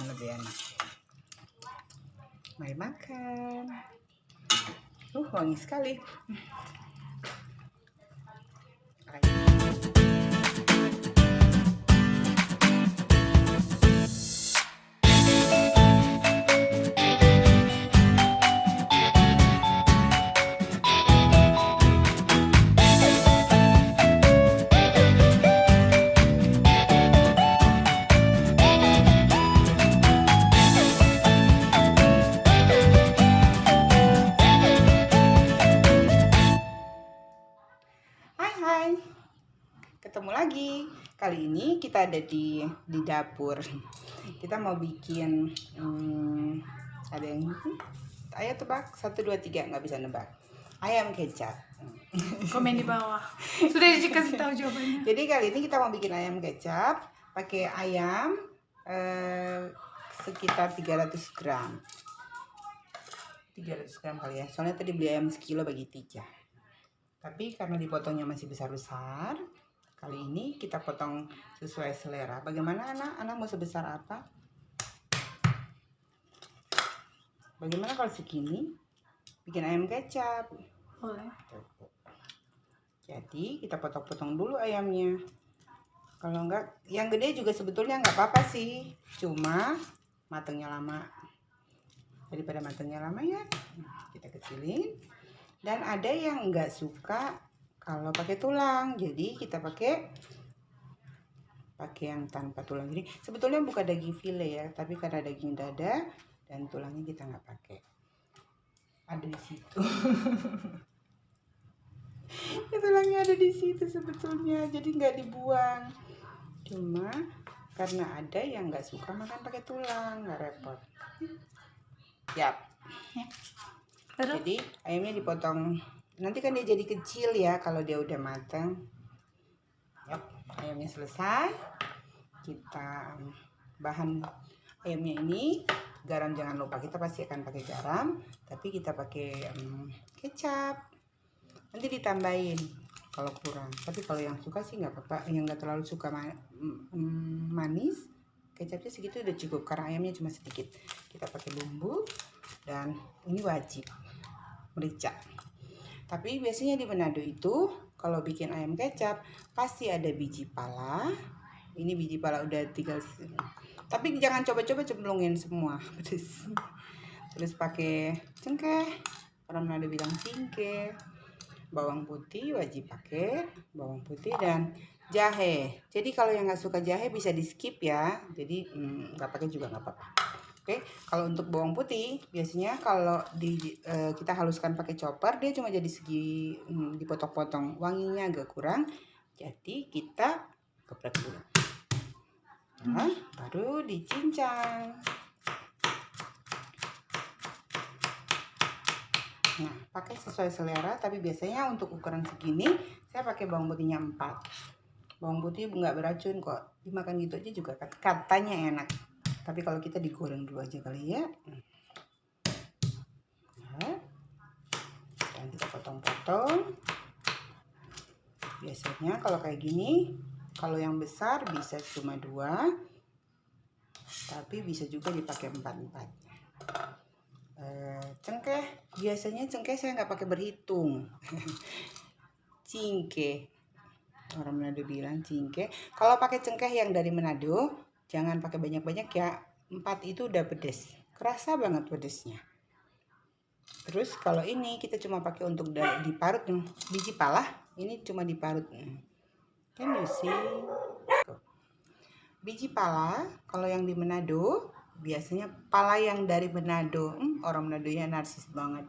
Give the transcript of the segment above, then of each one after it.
akan lebih enak. Mari makan. Wangi sekali. Hai, ketemu lagi. Kali ini kita ada di dapur. Kita mau bikin ada yang ayo tebak 1 2 3, nggak bisa nebak. Ayam kecap. Komen di bawah. Sudah dikasih tahu jawabannya. Jadi kali ini kita mau bikin ayam kecap pakai ayam sekitar 300 gram. 300 gram kali ya. Soalnya tadi beli ayam sekilo bagi 3. Tapi karena dipotongnya masih besar-besar, kali ini kita potong sesuai selera. Bagaimana anak? Anak mau sebesar apa? Bagaimana kalau segini? Bikin ayam kecap. Boleh. Jadi kita potong-potong dulu ayamnya. Kalau enggak, yang gede juga sebetulnya nggak apa-apa sih. Cuma matangnya lama. Daripada matangnya lama ya, kita kecilin. Dan ada yang nggak suka kalau pakai tulang, jadi kita pakai yang tanpa tulang. Jadi sebetulnya bukan daging file ya, tapi karena daging dada dan tulangnya kita nggak pakai. Ada di situ. Tulangnya ada di situ sebetulnya, jadi nggak dibuang. Cuma karena ada yang nggak suka makan pakai tulang, nggak repot. Yap. Jadi ayamnya dipotong, nanti kan dia jadi kecil ya kalau dia udah matang. Yap, ayamnya selesai. Kita bahan ayamnya ini, garam jangan lupa, kita pasti akan pakai garam, tapi kita pakai kecap. Nanti ditambahin kalau kurang. Tapi kalau yang suka sih nggak apa-apa, yang nggak terlalu suka manis, kecapnya segitu udah cukup karena ayamnya cuma sedikit. Kita pakai bumbu dan ini wajib merica. Tapi biasanya di Manado itu kalau bikin ayam kecap pasti ada biji pala. Ini biji pala udah tinggal, tapi jangan coba-coba cemplungin semua, pedes. Terus pakai cengkeh, orang Manado bilang cingke. Bawang putih wajib pakai, bawang putih dan jahe. Jadi kalau yang nggak suka jahe bisa di skip ya. Jadi nggak pakai juga nggak apa-apa. Oke, kalau untuk bawang putih biasanya kalau kita haluskan pakai chopper dia cuma jadi segi, dipotong-potong, wanginya agak kurang. Jadi kita geprek dulu. Nah, baru dicincang. Nah, pakai sesuai selera, tapi biasanya untuk ukuran segini saya pakai bawang putihnya 4. Bawang putih nggak beracun kok, dimakan gitu aja juga katanya enak. Tapi kalau kita digoreng dulu aja kali ya. Nah, dan kita potong-potong. Biasanya kalau kayak gini, kalau yang besar bisa cuma 2, tapi bisa juga dipakai 4-4. Cengkeh, biasanya cengkeh saya nggak pakai berhitung. Cingke, orang Manado bilang cingke. Kalau pakai cengkeh yang dari Manado, jangan pakai banyak-banyak ya, 4 itu udah pedes, kerasa banget pedesnya. Terus kalau ini kita cuma pakai untuk diparut, biji pala ini cuma diparut. Can you see? Biji pala kalau yang di Manado biasanya pala yang dari Manado, orang Manado ya narsis banget.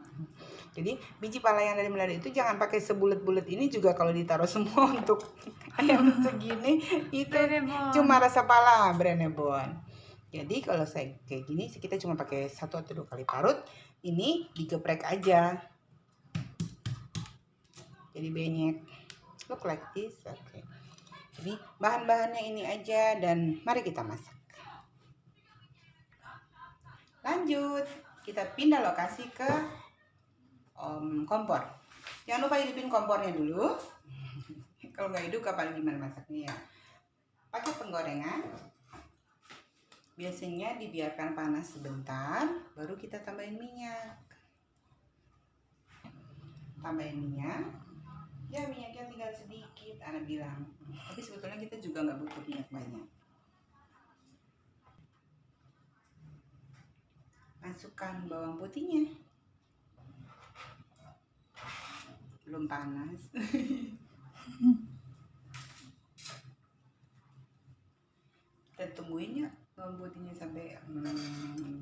Jadi biji pala yang dari Manado itu jangan pakai sebulet-bulet ini juga kalau ditaruh semua untuk ayam segini itu cuma rasa pala Brenebon. Jadi kalau saya kayak gini kita cuma pakai 1 atau 2 kali parut. Ini digeprek aja. Jadi banyak. Look like this. Oke. Jadi bahan-bahannya ini aja dan mari kita masak. Lanjut, kita pindah lokasi ke kompor. Jangan lupa hidupin kompornya dulu. Kalau nggak hidup kapan gimana masaknya ya. Pakai penggorengan. Biasanya dibiarkan panas sebentar, baru kita tambahin minyak. Tambahin minyak. Ya minyaknya tinggal sedikit, Ana bilang. Tapi sebetulnya kita juga nggak butuh minyak banyak. Masukkan bawang putihnya. Belum panas. Kita tungguin ya bawang putihnya sampai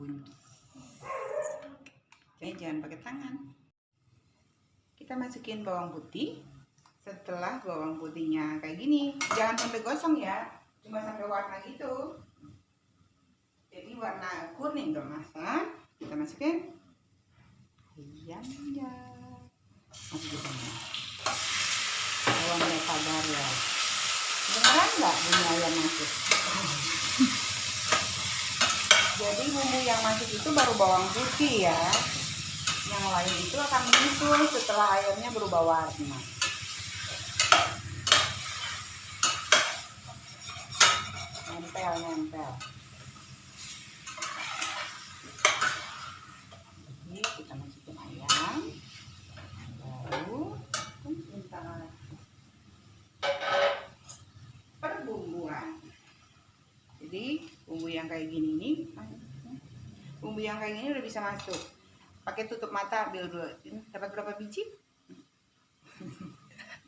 bunyi. Jadi jangan pakai tangan. Kita masukin bawang putih. Setelah bawang putihnya kayak gini, jangan sampai gosong ya, cuma sampai warna gitu. Jadi warna kuning udah masak, kita masukin ayamnya. Masukin bawang nggak sabar ya. Beneran nggak bunyi ayam masuk? Jadi bumbu yang masuk itu baru bawang putih ya. Yang lain itu akan menyusul setelah ayamnya berubah warna. Nempel. Jadi kita masukin ayam, baru sebentar perbumbuan. Jadi bumbu yang kayak gini nih, bumbu yang kayak gini udah bisa masuk. Pakai tutup mata ambil dulu. Ini dapat berapa biji?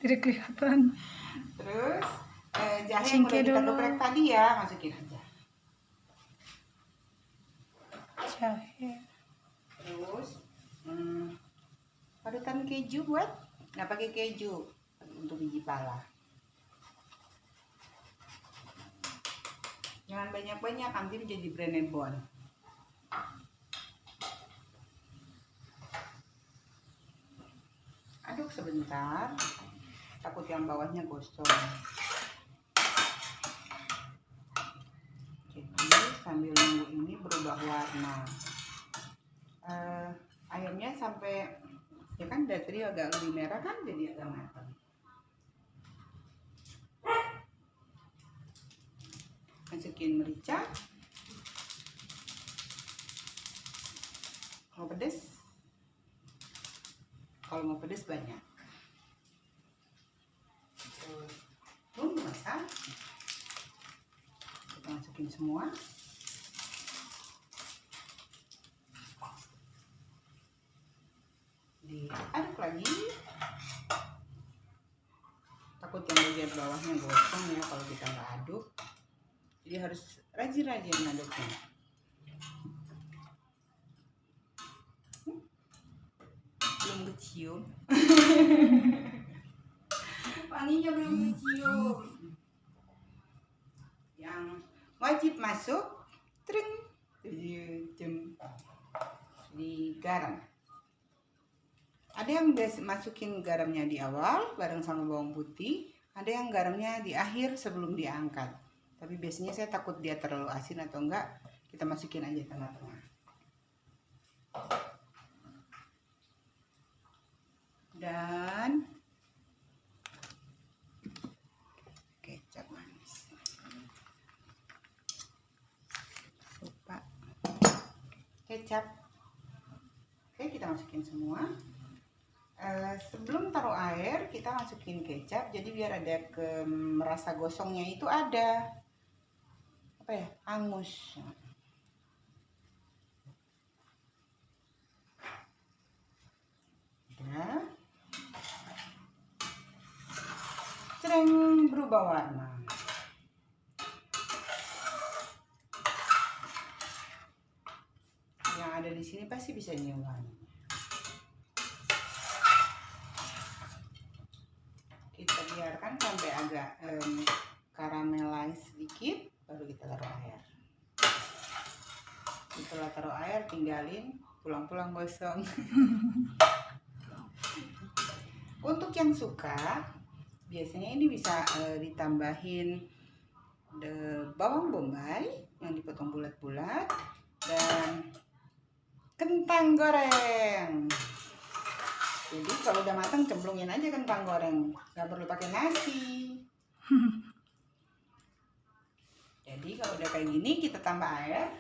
Tidak kelihatan. Terus jahe yang udah kita geprek tadi ya, masukin aja. Jahe. Terus parutan keju buat, nggak pakai keju untuk biji pala. Jangan banyak-banyak, nanti menjadi brenebon. Aduk sebentar, takut yang bawahnya gosong. Jadi sambil nunggu ini berubah warna. Ayamnya sampai, ya kan dari tadi agak lebih merah kan, jadi agak matang. Masukin merica. Mau pedes? Kalau mau pedes banyak. Terus bumbu masak. Kita masukin semua. Diaduk lagi. Takut yang bagian bawahnya gosong ya kalau kita nggak aduk. Jadi harus rajin-rajin ngaduknya. Belum kecium. Wanginya belum kecium. Yang wajib masuk, tring, di garam. Ada yang masukin garamnya di awal bareng sama bawang putih, ada yang garamnya di akhir sebelum diangkat. Tapi biasanya saya takut dia terlalu asin atau enggak, kita masukin aja tengah-tengah. Dan kecap manis. Lupa kecap. Oke, kita masukin semua. Sebelum taruh air, kita masukin kecap. Jadi biar ada merasa gosongnya itu ada. Apa ya? Angus. Ya. Cereng, berubah warna. Yang ada di sini pasti bisa nyium wangi. Kita biarkan sampai agak caramelize sedikit, baru kita taruh air. Setelah taruh air, tinggalin, pulang-pulang gosong. Untuk yang suka, biasanya ini bisa ditambahin bawang bombay yang dipotong bulat-bulat dan kentang goreng. Jadi kalau udah matang cemplungin aja kentang goreng, nggak perlu pakai nasi. Jadi Jadi kalau udah kayak gini kita tambah air.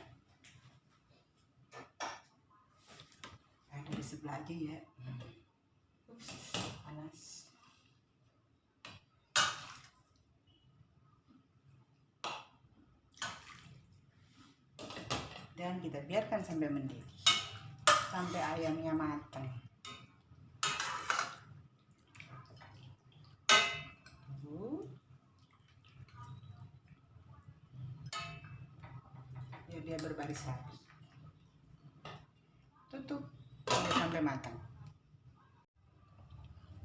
Air di sebelah aja ya. Ups, panas. Dan kita biarkan sampai mendidih, sampai ayamnya matang. Biar dia berbaris rapi. Tutup sampai matang.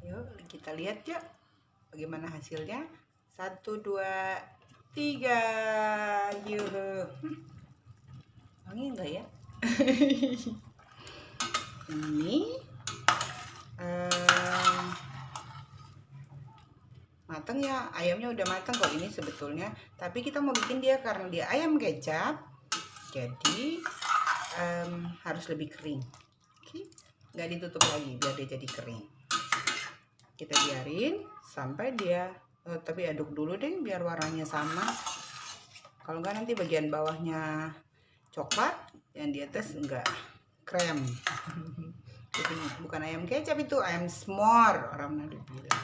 Yuk kita lihat yuk bagaimana hasilnya. 1, 2, 3. Yuk. Wangi enggak ya? Ini matang ya, ayamnya udah matang kok ini sebetulnya. Tapi kita mau bikin dia karena dia ayam kecap, jadi harus lebih kering. Oke, nggak ditutup lagi biar dia jadi kering. Kita biarin sampai dia, tapi aduk dulu deh biar warnanya sama. Kalau nggak nanti bagian bawahnya coklat yang di atas enggak krem. Jadi bukan ayam kecap, itu ayam s'more orang Manado bilang.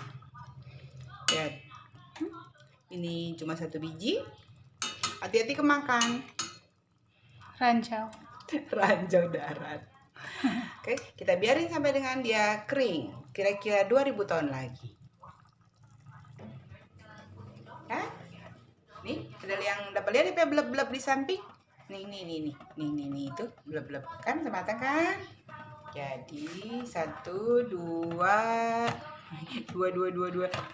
Ya, ini cuma 1 biji. Hati-hati kemakan. Ranjau. Ranjau darat. Oke, kita biarin sampai dengan dia kering. Kira-kira 2000 tahun lagi. Hah? Nih, ada yang dapat lihat ya bleb-bleb di samping. Nih itu bleb-bleb kan matang kan? Jadi 1, 2,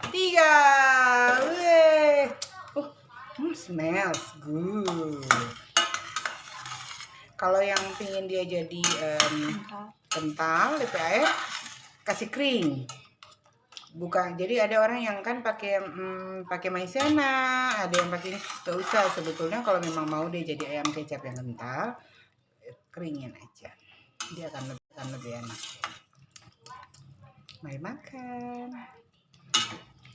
3. Weh. Smells good. Kalau yang pingin dia jadi kental, lebih air, kasih kering. Bukan, jadi ada orang yang kan pakai maizena, ada yang pakai ini. Gak usah sebetulnya, kalau memang mau dia jadi ayam kecap yang kental, keringin aja, dia akan lebih enak. Mari makan.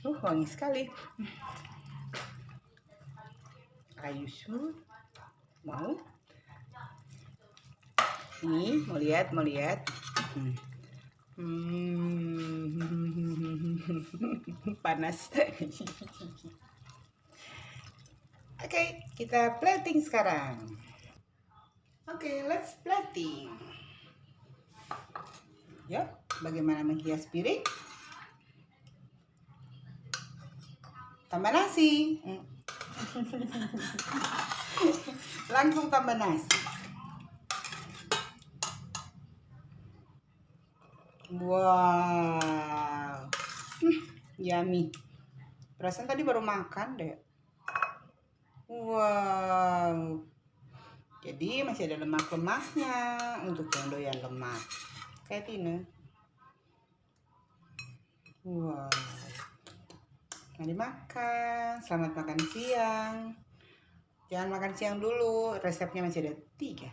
Wangi sekali. Ayusu mau? Nih, mau lihat? Panas. Oke, kita plating sekarang. Oke, let's plating. Yuk, bagaimana menghias piring? Tambah nasi. Langsung tambah nasi. Wow, yummy. Perasaan tadi baru makan deh. Wow, jadi masih ada lemak-lemaknya untuk yang doyan lemak kayak Tina. Wow, mari makan. Selamat makan siang. Jangan makan siang dulu, resepnya masih ada 3.